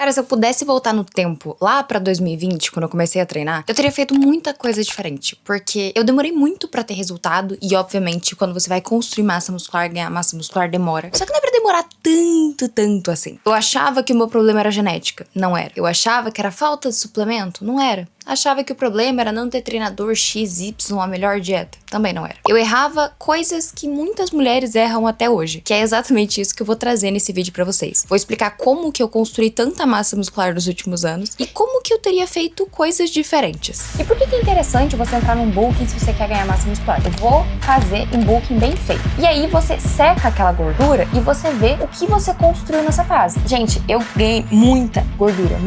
Cara, se eu pudesse voltar no tempo, lá pra 2020, quando eu comecei a treinar, eu teria feito muita coisa diferente. Porque eu demorei muito pra ter resultado. E, obviamente, quando você vai construir massa muscular, ganhar massa muscular, demora. Só que não é pra demorar tanto assim. Eu achava que o meu problema era genética. Não era. Eu achava que era falta de suplemento. Não era. Achava que o problema era não ter treinador XY, a melhor dieta. Também não era. Eu errava coisas que muitas mulheres erram até hoje, que é exatamente isso que eu vou trazer nesse vídeo pra vocês. Vou explicar como que eu construí tanta massa muscular nos últimos anos e como que eu teria feito coisas diferentes. E por que é interessante você entrar num bulking se você quer ganhar massa muscular? Eu vou fazer um bulking bem feito. E aí você seca aquela gordura e você vê o que você construiu nessa fase. Gente, eu ganhei muita gordura.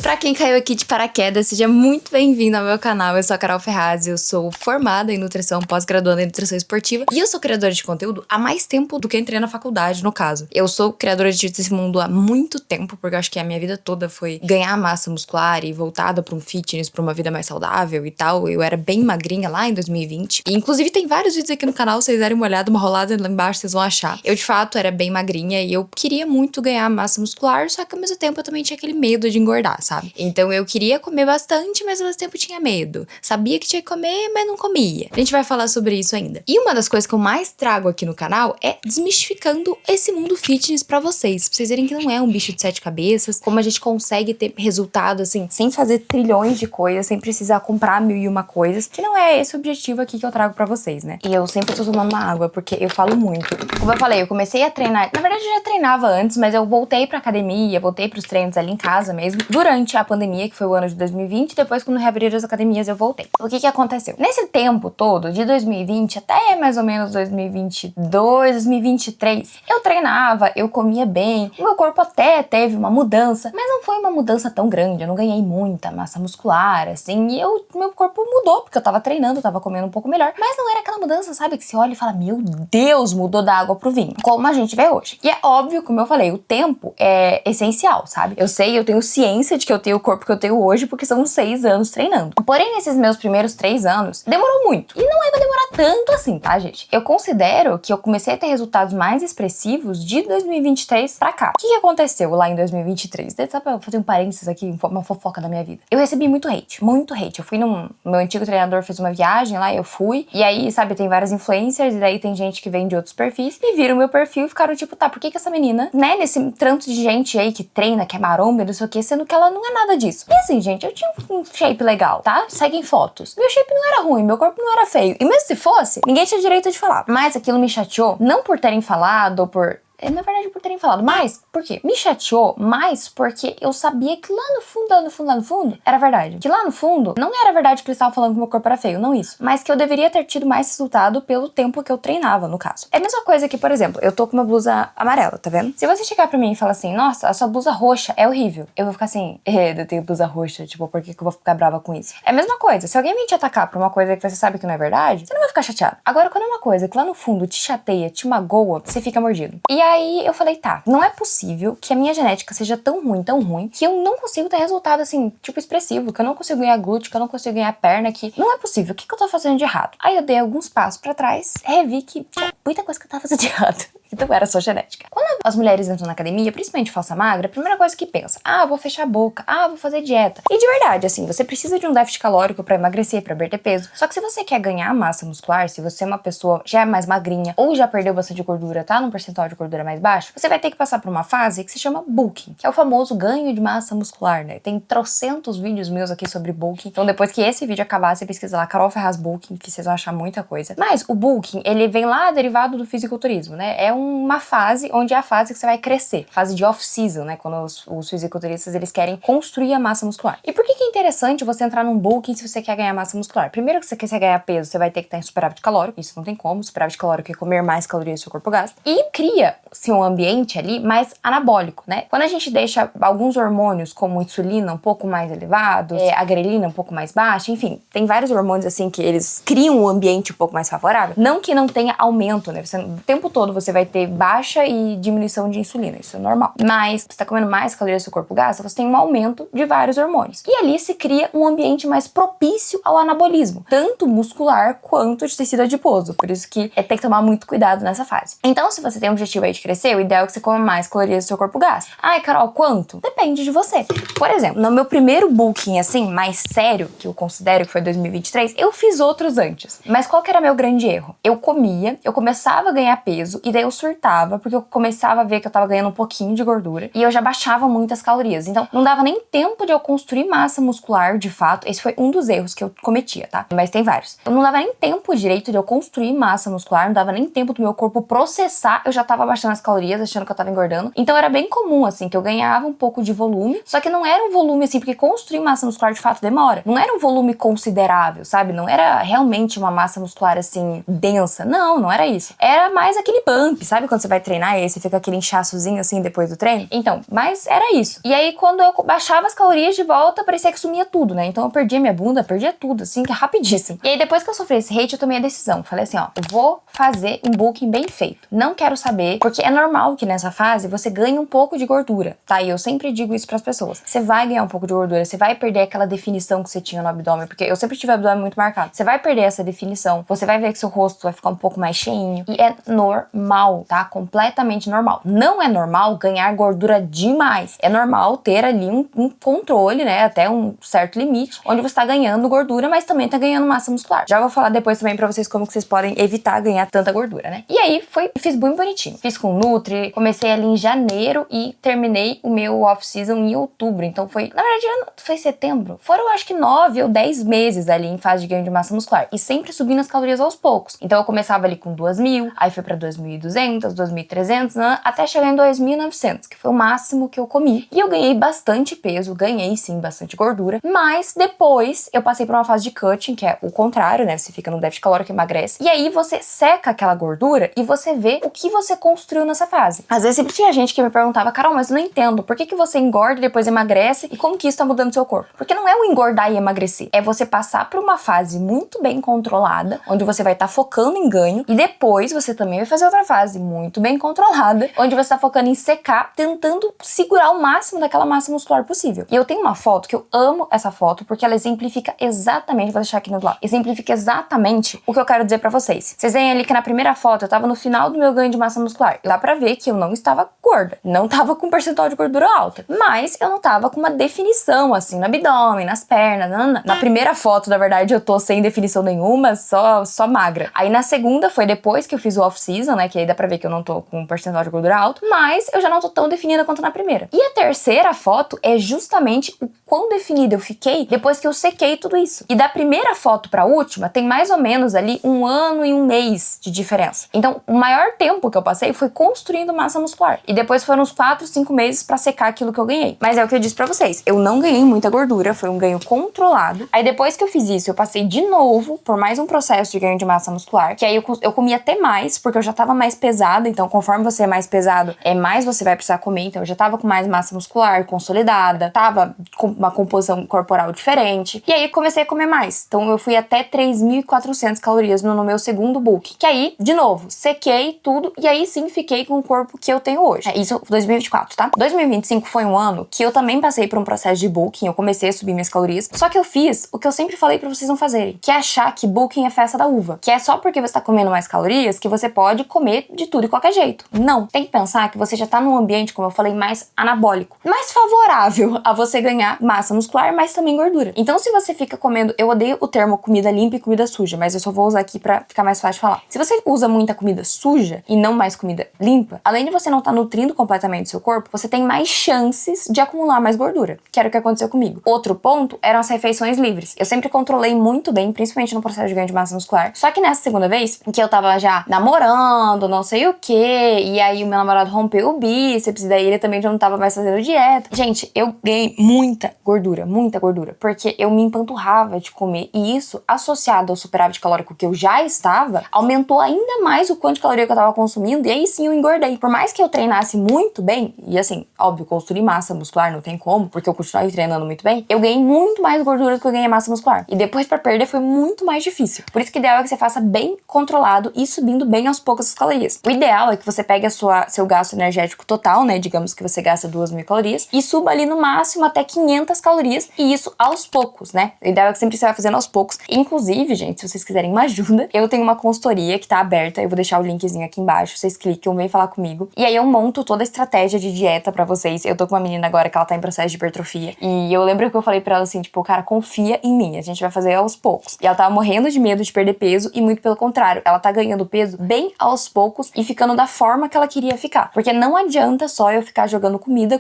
Pra quem caiu aqui de paraquedas, seja muito bem-vindo ao meu canal. Eu sou a Carol Ferrazzi, eu sou formada em nutrição, pós-graduanda em nutrição esportiva e eu sou criadora de conteúdo há mais tempo do que entrei na faculdade, no caso. Eu sou criadora desse mundo há muito tempo, porque eu acho que a minha vida toda foi ganhar massa muscular e voltada pra um fitness, pra uma vida mais saudável e tal. Eu era bem magrinha lá em 2020. E inclusive tem vários vídeos aqui no canal, se vocês derem uma olhada, uma rolada lá embaixo, vocês vão achar. Eu de fato era bem magrinha e eu queria muito ganhar massa muscular, só que ao mesmo tempo eu também tinha aquele medo de engordar, sabe? Então eu queria comer bastante, mas ao mesmo tempo tinha medo. Sabia que tinha que comer, mas não comia. A gente vai falar sobre isso ainda. E uma das coisas que eu mais trago aqui no canal é desmistificando esse mundo fitness pra vocês verem que não é um bicho de 7 cabeças, como a gente consegue ter resultado assim, sem fazer trilhões de coisas, sem precisar comprar 1001 coisas, que não é esse o objetivo aqui que eu trago pra vocês, né? E eu sempre tô tomando uma água, porque eu falo muito. Como eu falei, eu comecei a treinar, na verdade eu já treinava antes, mas eu voltei pra academia, voltei pros treinos ali em casa mesmo, durante a pandemia, que foi o ano de 2020, depois quando reabriram as academias eu voltei. O que aconteceu? Nesse tempo todo, de 2020 até mais ou menos 2022, 2023, eu treinava, eu comia bem, o meu corpo até teve uma mudança, mas não foi uma mudança tão grande, eu não ganhei muita massa muscular, assim, e meu corpo mudou, porque eu tava treinando, eu tava comendo um pouco melhor, mas não era aquela mudança, sabe, que você olha e fala, meu Deus, mudou da água pro vinho, como a gente vê hoje. E é óbvio, como eu falei, o tempo é essencial, sabe? Eu sei, eu tenho ciência de que eu tenho o corpo que eu tenho hoje, porque são 6 anos treinando. Porém, nesses meus primeiros 3 anos, demorou muito. E não é pra demorar tanto assim, tá, gente? Eu considero que eu comecei a ter resultados mais expressivos de 2023 pra cá. O que aconteceu lá em 2023? Só pra fazer um parênteses aqui, uma fofoca da minha vida. Eu recebi muito hate, muito hate. Eu fui meu antigo treinador fez uma viagem lá, eu fui. E aí, sabe, tem várias influencers, e daí tem gente que vem de outros perfis, e viram meu perfil e ficaram tipo, tá, por que essa menina, né, nesse tanto de gente aí que treina, que é maromba, não sei o que, sendo que ela não é nada disso. E assim, gente, eu tinha um shape legal, tá? Seguem fotos. Meu shape não era ruim, meu corpo não era feio. E mesmo se fosse, ninguém tinha direito de falar. Mas aquilo me chateou, não por terem falado ou por... Na verdade, por terem falado. Mas, por quê? Me chateou mais porque eu sabia que lá no fundo, era verdade. Que lá no fundo, não era verdade que eles estavam falando que meu corpo era feio, não isso. Mas que eu deveria ter tido mais resultado pelo tempo que eu treinava, no caso. É a mesma coisa que, por exemplo, eu tô com uma blusa amarela, tá vendo? Se você chegar pra mim e falar assim, nossa, a sua blusa roxa é horrível. Eu vou ficar assim, eu tenho blusa roxa, tipo, por que eu vou ficar brava com isso? É a mesma coisa. Se alguém vem te atacar por uma coisa que você sabe que não é verdade, você não vai ficar chateado. Agora, quando é uma coisa que lá no fundo te chateia, te magoa, você fica mordido. E aí eu falei, tá, não é possível que a minha genética seja tão ruim, que eu não consigo ter resultado assim, tipo, expressivo, que eu não consigo ganhar glúteo, que eu não consigo ganhar perna, que não é possível, o que eu tô fazendo de errado? Aí eu dei alguns passos pra trás, revi que tinha muita coisa que eu tava fazendo de errado. Então era só genética. Quando as mulheres entram na academia, principalmente falsa magra, a primeira coisa que pensa, vou fechar a boca, vou fazer dieta. E de verdade, assim, você precisa de um déficit calórico pra emagrecer, pra perder peso. Só que se você quer ganhar massa muscular, se você é uma pessoa já é mais magrinha ou já perdeu bastante gordura, tá num percentual de gordura mais baixo, você vai ter que passar por uma fase que se chama bulking, que é o famoso ganho de massa muscular, né? Tem trocentos vídeos meus aqui sobre bulking. Então depois que esse vídeo acabar, você pesquisa lá Carol Ferraz Bulking, que vocês vão achar muita coisa. Mas o bulking, ele vem lá derivado do fisiculturismo, né? É uma fase onde é a fase que você vai crescer, fase de off-season, né? Quando os fisiculturistas, eles querem construir a massa muscular. E por que é interessante você entrar num bulking se você quer ganhar massa muscular? Primeiro que você quer ganhar peso, você vai ter que estar em superávit calórico, isso não tem como, superávit calórico é comer mais calorias que o seu corpo gasta. E cria-se um ambiente ali mais anabólico, né? Quando a gente deixa alguns hormônios, como insulina um pouco mais elevados, a grelina um pouco mais baixa, enfim, tem vários hormônios assim que eles criam um ambiente um pouco mais favorável. Não que não tenha aumento, né? O tempo todo você vai ter baixa e diminuição de insulina, isso é normal. Mas você tá comendo mais calorias que o seu corpo gasta, você tem um aumento de vários hormônios. E ali se cria um ambiente mais propício ao anabolismo, tanto muscular quanto de tecido adiposo. Por isso que tem que tomar muito cuidado nessa fase. Então, se você tem um objetivo aí de crescer, o ideal é que você coma mais calorias que o seu corpo gasta. Ai, Carol, quanto? Depende de você. Por exemplo, no meu primeiro bulking, assim, mais sério, que eu considero que foi 2023, eu fiz outros antes. Mas qual que era meu grande erro? Eu comia, eu começava a ganhar peso, e daí eu surtava, porque eu começava a ver que eu tava ganhando um pouquinho de gordura, e eu já baixava muitas calorias. Então, não dava nem tempo de eu construir massa muscular, de fato. Esse foi um dos erros que eu cometia, tá? Mas tem vários. Eu não dava nem tempo direito de eu construir massa muscular, não dava nem tempo do meu corpo processar, eu já tava baixando as calorias, achando que eu tava engordando. Então, era bem comum, assim, que eu ganhava um pouco de volume, só que não era um volume, assim, porque construir massa muscular, de fato, demora. Não era um volume considerável, sabe? Não era realmente uma massa muscular, assim, densa. Não, não era isso. Era mais aquele pump, sabe? Quando você vai treinar e aí você fica aquele inchaçozinho, assim, depois do treino. Então, mas era isso. E aí, quando eu baixava as calorias de volta, parecia que sumia tudo, né? Então, eu perdia minha bunda, perdia tudo, assim, que é rapidíssimo. E aí, depois que eu sofri esse hate, eu tomei a decisão. Falei assim, ó, eu vou fazer um bulking bem feito. Não quero saber, porque é normal que nessa fase você ganhe um pouco de gordura, tá? E eu sempre digo isso pras pessoas. Você vai ganhar um pouco de gordura, você vai perder aquela definição que você tinha no abdômen, porque eu sempre tive o abdômen muito marcado. Você vai perder essa definição, você vai ver que seu rosto vai ficar um pouco mais cheinho, e é normal, tá? Completamente normal. Não é normal ganhar gordura demais. É normal ter ali um controle, né? Até um certo limite, onde você tá ganhando gordura, mas também tá ganhando massa muscular. Já vou falar depois também pra vocês como que vocês podem evitar ganhar tanta gordura, né? E aí, fiz bem bonitinho. Fiz com Nutri, comecei ali em janeiro e terminei o meu off-season em outubro. Então foi, na verdade, foi setembro. Foram, acho que 9 ou 10 meses ali em fase de ganho de massa muscular. E sempre subindo as calorias aos poucos. Então eu começava ali com 2.000, aí foi pra 2.200, 2.300, né? Até chegar em 2.900, que foi o máximo que eu comi. E eu ganhei bastante peso, ganhei sim bastante gordura. Mas depois eu passei por uma fase de cutting, que é o contrário, né? Você fica no déficit calórico e emagrece. E aí você seca aquela gordura e você vê o que você construiu nessa fase. Às vezes sempre tinha gente que me perguntava, Carol, mas eu não entendo, por que você engorda e depois emagrece e como que isso tá mudando seu corpo? Porque não é o engordar e emagrecer, é você passar por uma fase muito bem controlada, onde você vai estar focando em ganho, e depois você também vai fazer outra fase muito bem controlada, onde você tá focando em secar, tentando segurar o máximo daquela massa muscular possível. E eu tenho uma foto que eu amo essa foto, porque ela exemplifica exatamente, vou deixar aqui no lado, exemplifica exatamente o que eu quero dizer pra vocês. Vocês veem ali que na primeira foto eu tava no final do meu ganho de massa muscular. Dá pra ver que eu não estava gorda, não tava com um percentual de gordura alta, mas eu não tava com uma definição, assim, no abdômen, nas pernas, na primeira foto, na verdade, eu tô sem definição nenhuma, só magra. Aí na segunda foi depois que eu fiz o off-season, né, que aí dá pra ver que eu não tô com um percentual de gordura alto, mas eu já não tô tão definida quanto na primeira. E a terceira foto é justamente o quão definida eu fiquei depois que eu sequei tudo isso. E da primeira foto pra última, tem mais ou menos ali 1 ano e 1 mês de diferença. Então, o maior tempo que eu passei foi construindo massa muscular. E depois foram uns 4, 5 meses pra secar aquilo que eu ganhei. Mas é o que eu disse pra vocês, eu não ganhei muita gordura, foi um ganho controlado. Aí depois que eu fiz isso, eu passei de novo por mais um processo de ganho de massa muscular, que aí eu comia até mais, porque eu já tava mais pesada, então conforme você é mais pesado, mais você vai precisar comer, então eu já tava com mais massa muscular consolidada, tava com uma composição corporal diferente, e aí comecei a comer mais. Então eu fui até 3.400 calorias no meu segundo bulk, que aí, de novo, sequei tudo, e aí sim fiquei com o corpo que eu tenho hoje. Isso 2024, tá? 2025 foi um ano que eu também passei por um processo de bulking, eu comecei a subir minhas calorias, só que eu fiz o que eu sempre falei pra vocês não fazerem, que é achar que bulking é festa da uva, que é só porque você tá comendo mais calorias que você pode comer de tudo e qualquer jeito. Não, tem que pensar que você já tá num ambiente, como eu falei, mais anabólico, mais favorável a você ganhar massa muscular, mas também gordura. Então se você fica comendo, eu odeio o termo comida limpa e comida suja, mas eu só vou usar aqui pra ficar mais fácil de falar. Se você usa muita comida suja e não mais comida limpa, além de você não estar nutrindo completamente o seu corpo, você tem mais chances de acumular mais gordura, que era o que aconteceu comigo. Outro ponto eram as refeições livres. Eu sempre controlei muito bem, principalmente no processo de ganho de massa muscular. Só que nessa segunda vez, que eu tava já namorando, não sei o que, e aí o meu namorado rompeu o bíceps, e daí ele também já não tava mais fazendo dieta. Gente, eu ganhei muita gordura, porque eu me empanturrava de comer, e isso, associado ao superávit calórico que eu já estava, aumentou ainda mais o quanto de caloria que eu tava consumindo, e aí sim eu engordei. Por mais que eu treinasse muito bem, e assim, óbvio, construir massa muscular não tem como, porque eu continuei treinando muito bem, eu ganhei muito mais gordura do que eu ganhei massa muscular. E depois pra perder foi muito mais difícil. Por isso que o ideal é que você faça bem controlado e subindo bem aos poucos as calorias. calorias. O ideal é que você pegue seu gasto energético total, né? Digamos que você gasta 2.000 calorias e suba ali no máximo até 500 calorias, e isso aos poucos, né? O ideal é que sempre você vai fazendo aos poucos. Inclusive, gente, se vocês quiserem uma ajuda, eu tenho uma consultoria que tá aberta, eu vou deixar o linkzinho aqui embaixo, vocês clicam, vem falar comigo. E aí eu monto toda a estratégia de dieta pra vocês. Eu tô com uma menina agora que ela tá em processo de hipertrofia, e eu lembro que eu falei pra ela assim, tipo, cara, confia em mim, a gente vai fazer aos poucos. E ela tava morrendo de medo de perder peso, e muito pelo contrário, ela tá ganhando peso bem aos poucos e ficando da forma que ela queria ficar. Porque não adianta só eu ficar jogando comida,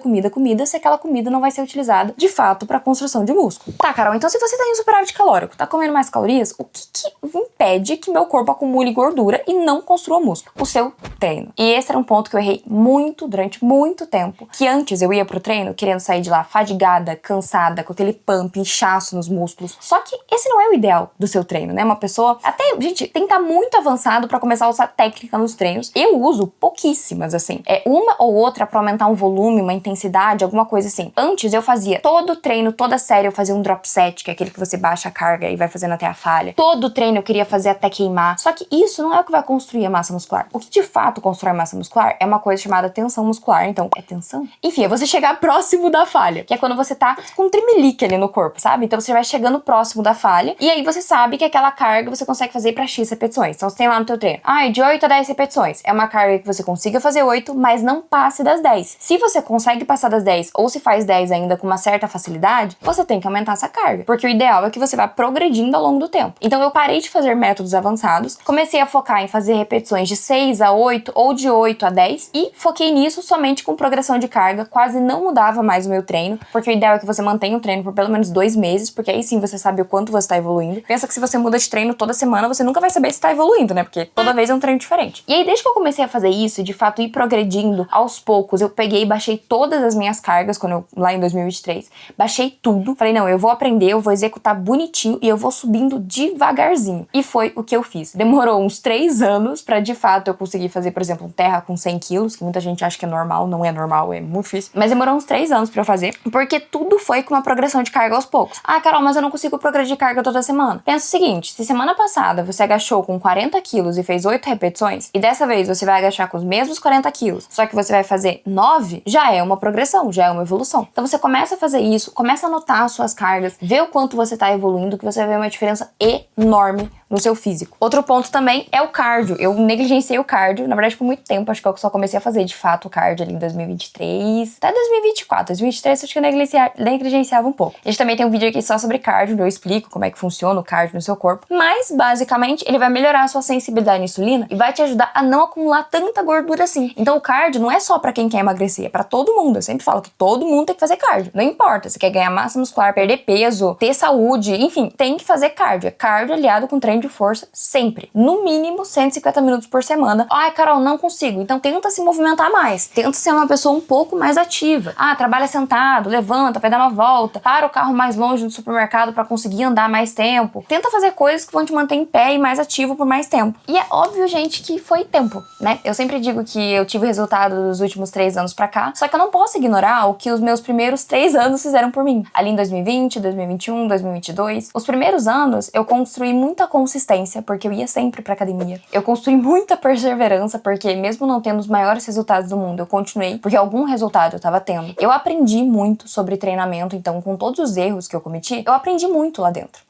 se aquela comida não vai ser utilizada de fato pra construção de músculo. Tá, Carol, então se você tá em superávit calórico, tá comendo mais calorias, o que impede que meu corpo acumule gordura e não construa músculo? O seu treino. E esse era um ponto que eu errei muito durante muito tempo, que antes eu ia pro treino querendo sair de lá fadigada, cansada, com aquele pump, inchaço nos músculos. Só que esse não é o ideal do seu treino, né? Uma pessoa, até, gente, tem que estar muito avançado pra começar a usar técnica nos treinos. Eu uso pouquíssimas, assim. É uma ou outra pra aumentar um volume, uma intensidade, alguma coisa assim. Antes eu fazia todo treino, toda série eu fazia um drop set, que é aquele que você baixa a carga e vai fazendo até a falha. Todo treino eu queria fazer até queimar. Só que isso não é o que vai construir a massa muscular. O que de fato constrói massa muscular é uma coisa chamada tensão muscular. Então, é tensão? Enfim, é você chegar próximo da falha, que é quando você tá com um tremelique ali no corpo, sabe? Então você vai chegando próximo da falha, e aí você sabe que aquela carga você consegue fazer pra X repetições. Então você tem lá no teu treino, de 8 a 10 repetições. É uma carga que você consiga fazer 8, mas não passe das 10. Se você consegue passar das 10, ou se faz 10 ainda com uma certa facilidade, você tem que aumentar essa carga, porque o ideal é que você vá progredindo ao longo do tempo. Então eu parei de fazer métodos avançados, comecei a focar em fazer repetições de 6 a 8 ou de 8 a 10 e foquei nisso somente com progressão de carga, quase não mudava mais o meu treino, porque o ideal é que você mantenha o treino por pelo menos 2 meses, porque aí sim você sabe o quanto você tá evoluindo. Pensa que se você muda de treino toda semana, você nunca vai saber se tá evoluindo, né? Porque toda vez é um treino diferente. E aí, desde que eu comecei a fazer isso e de fato ir progredindo aos poucos, eu peguei e baixei todas as minhas cargas lá em 2023. Baixei tudo. Falei, não, eu vou aprender, eu vou executar bonitinho e eu vou subindo devagarzinho. E foi o que eu fiz. Demorou uns 3 anos pra de fato eu conseguir fazer, por exemplo, um terra com 100 quilos, que muita gente acha que é normal, não é normal, é muito difícil. Mas demorou uns 3 anos pra eu fazer, porque tudo foi com uma progressão de carga aos poucos. Carol, mas eu não consigo progredir carga toda semana. Pensa o seguinte, se semana passada você agachou com 40 quilos e fez 8 repetições, e dessa vez você vai agachar com os mesmos 40 quilos, só que você vai fazer 9, já é uma progressão, já é uma evolução. Então você começa a fazer isso, começa a anotar as suas cargas, vê o quanto você tá evoluindo, que você vai ver uma diferença enorme no seu físico. Outro ponto também é o cardio. Eu negligenciei o cardio, na verdade por muito tempo, acho que eu só comecei a fazer de fato o cardio ali em 2023, até 2024. 2023 acho que eu negligenciava um pouco. A gente também tem um vídeo aqui só sobre cardio, onde eu explico como é que funciona o cardio no seu corpo, mas basicamente ele vai melhorar a sua sensibilidade à insulina e vai te ajudar a não acumular tanta gordura assim. Então o cardio não é só pra quem quer emagrecer, é pra todo mundo. Eu sempre falo que todo mundo tem que fazer cardio. Não importa se quer ganhar massa muscular, perder peso, ter saúde, enfim, tem que fazer cardio. É cardio aliado com treino de força sempre. No mínimo 150 minutos por semana. Carol, não consigo. Então tenta se movimentar mais. Tenta ser uma pessoa um pouco mais ativa. Trabalha sentado, levanta, vai dar uma volta, para o carro mais longe do supermercado pra conseguir andar mais tempo. Tenta fazer coisas que vão te manter em pé e mais ativo por mais tempo. E é óbvio, gente, que foi tempo, né? Eu sempre digo que eu tive resultado dos últimos 3 anos pra cá, só que eu não posso ignorar o que os meus primeiros 3 anos fizeram por mim. Ali em 2020, 2021, 2022, os primeiros anos eu construí muita consistência, porque eu ia sempre pra academia. Eu construí muita perseverança, porque mesmo não tendo os maiores resultados do mundo, eu continuei, porque algum resultado eu tava tendo. Eu aprendi muito sobre treinamento, então com todos os erros que eu cometi, eu aprendi muito lá dentro.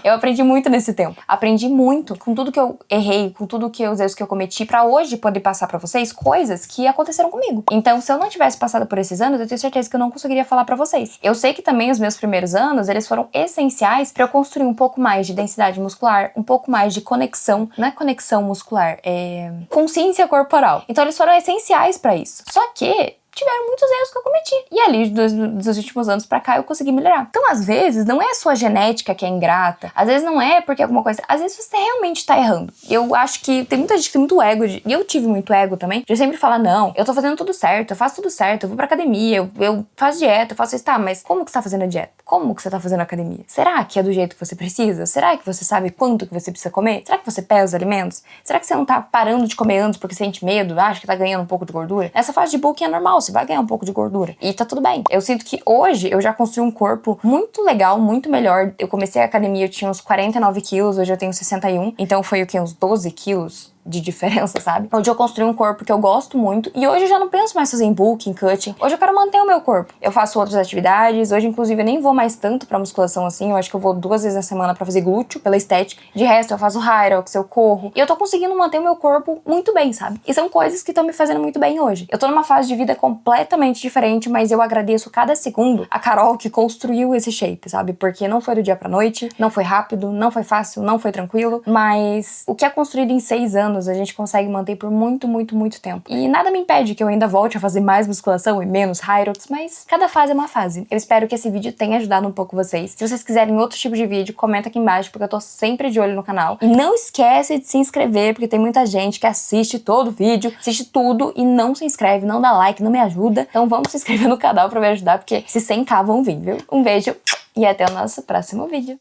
Eu aprendi muito nesse tempo. Aprendi muito com tudo que eu errei, com tudo que os erros que eu cometi, pra hoje poder passar pra vocês coisas que aconteceram comigo. Então, se eu não tivesse passado por esses anos, eu tenho certeza que eu não conseguiria falar pra vocês. Eu sei que também os meus primeiros anos, eles foram essenciais pra eu construir um pouco mais de densidade muscular, um pouco mais de conexão, não é conexão muscular, é consciência corporal. Então, eles foram essenciais pra isso. Só que tiveram muitos erros que eu cometi. E ali, dos últimos anos pra cá, eu consegui melhorar. Então, às vezes, não é a sua genética que é ingrata. Às vezes, não é porque alguma coisa... Às vezes, você realmente tá errando. Eu acho que tem muita gente que tem muito ego. E eu tive muito ego também. De sempre falar, não, eu tô fazendo tudo certo. Eu faço tudo certo. Eu vou pra academia. Eu faço dieta. Eu faço isso. Tá, mas como que você tá fazendo a dieta? Como que você tá fazendo a academia? Será que é do jeito que você precisa? Será que você sabe quanto que você precisa comer? Será que você pesa os alimentos? Será que você não tá parando de comer antes porque sente medo? Acha que tá ganhando um pouco de gordura? Essa fase de bulking é normal. Você vai ganhar um pouco de gordura. E tá tudo bem. Eu sinto que hoje eu já construí um corpo muito legal, muito melhor. Eu comecei a academia, eu tinha uns 49 quilos, hoje eu tenho 61. Então foi o que? Uns 12 quilos? de diferença, sabe? Hoje eu construí um corpo que eu gosto muito e hoje eu já não penso mais fazer em bulking, cutting. Hoje eu quero manter o meu corpo. Eu faço outras atividades, hoje inclusive eu nem vou mais tanto pra musculação assim, eu acho que eu vou 2 vezes na semana pra fazer glúteo, pela estética. De resto eu faço Hyrox, eu corro. E eu tô conseguindo manter o meu corpo muito bem, sabe? E são coisas que estão me fazendo muito bem hoje. Eu tô numa fase de vida completamente diferente, mas eu agradeço cada segundo a Carol que construiu esse shape, sabe? Porque não foi do dia pra noite, não foi rápido, não foi fácil, não foi tranquilo, mas o que é construído em 6 anos a gente consegue manter por muito, muito, muito tempo. E nada me impede que eu ainda volte a fazer mais musculação e menos Hyrox, mas cada fase é uma fase. Eu espero que esse vídeo tenha ajudado um pouco vocês. Se vocês quiserem outro tipo de vídeo, comenta aqui embaixo, porque eu tô sempre de olho no canal. E não esquece de se inscrever, porque tem muita gente que assiste todo vídeo, assiste tudo e não se inscreve, não dá like, não me ajuda. Então vamos se inscrever no canal pra me ajudar, porque se 100k vão vir, viu? Um beijo e até o nosso próximo vídeo.